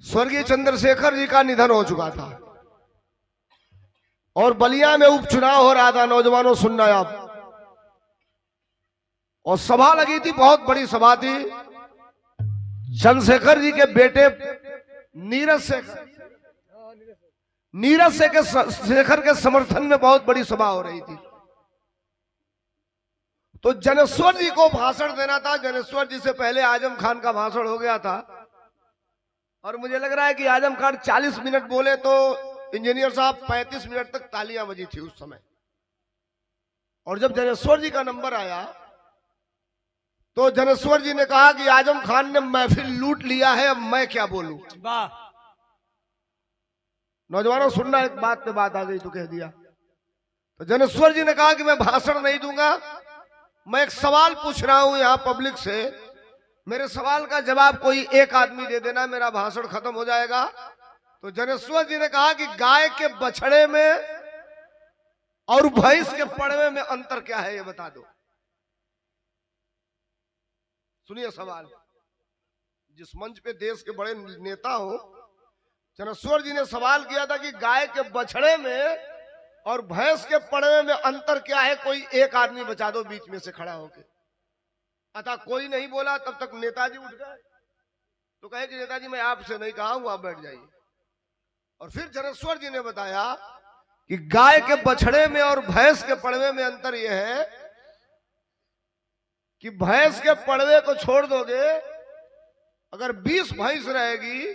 स्वर्गीय चंद्रशेखर जी का निधन हो चुका था और बलिया में उपचुनाव हो रहा था। नौजवानों सुनना आप, और सभा लगी थी, बहुत बड़ी सभा थी। चंद्रशेखर जी के बेटे नीरज शेखर के समर्थन में बहुत बड़ी सभा हो रही थी। तो जनेश्वर जी को भाषण देना था। जनेश्वर जी से पहले आजम खान का भाषण हो गया था और मुझे लग रहा है कि आजम खान 40 मिनट बोले तो इंजीनियर साहब 35 मिनट तक तालियां बजी थी उस समय। और जब जनेश्वर जी का नंबर आया तो जनेश्वर जी ने कहा कि आजम खान ने महफिल लूट लिया है, अब मैं क्या बोलूं। नौजवानों सुनना, एक बात पे बात आ गई तो कह दिया। तो जनेश्वर जी ने कहा कि मैं भाषण नहीं दूंगा, मैं एक सवाल पूछ रहा हूं यहां पब्लिक से, मेरे सवाल का जवाब कोई एक आदमी दे देना, मेरा भाषण खत्म हो जाएगा। तो जनेश्वर जी ने कहा कि गाय के बछड़े में और भैंस के पड़वे में अंतर क्या है, ये बता दो। सुनिए सवाल, जिस मंच पे देश के बड़े नेता हो, जनेश्वर जी ने सवाल किया था कि गाय के बछड़े में और भैंस के पड़वे में अंतर क्या है, कोई एक आदमी बता दो बीच में से खड़ा होके। अतः कोई नहीं बोला। तब तक नेताजी उठ गए तो कहे कि नेताजी मैं आपसे नहीं कहा हूं, आप बैठ जाइए। और फिर जनेश्वर जी ने बताया कि गाय के बछड़े में और भैंस के पड़वे में अंतर यह है कि भैंस के पड़वे को छोड़ दोगे, अगर 20 भैंस रहेगी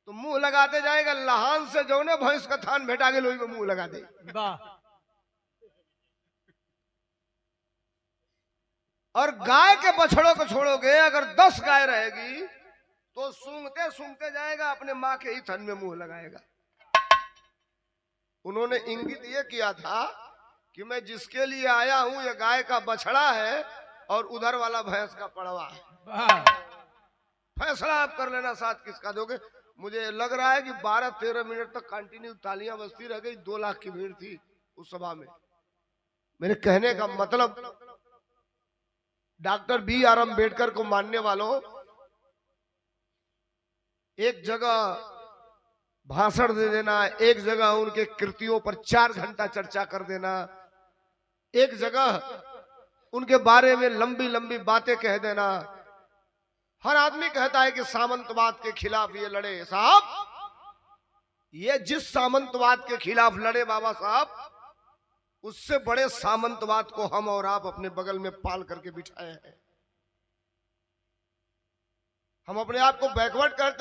तो मुंह लगाते जाएगा, लहान से जो ने भैंस का थान भेटा के लोही में मुंह लगा दे। और गाय के बछड़ों को छोड़ोगे, अगर 10 गाय रहेगी तो सूंघते सूंघते जाएगा, अपने माँ के ही थन में मुंह लगाएगा। उन्होंने इंगित ये किया था कि मैं जिसके लिए आया हूं ये गाय का बछड़ा है और उधर वाला भैंस का पड़वा है। फैसला आप कर लेना, साथ किसका दोगे। मुझे लग रहा है कि 12-13 मिनट तक कंटिन्यू तालियां बजती रह गई। 2 लाख की भीड़ थी उस सभा में। मेरे कहने का मतलब, डॉक्टर B.R. अम्बेडकर को मानने वालों, एक जगह भाषण दे देना, एक जगह उनके कृतियों पर 4 घंटा चर्चा कर देना, एक जगह उनके बारे में लंबी लंबी बातें कह देना। हर आदमी कहता है कि सामंतवाद के खिलाफ ये लड़े। साहब, ये जिस सामंतवाद के खिलाफ लड़े बाबा साहब, उससे बड़े सामंतवाद को हम और आप अपने बगल में पाल करके बिठाए हैं। हम अपने आप को बैकवर्ड करते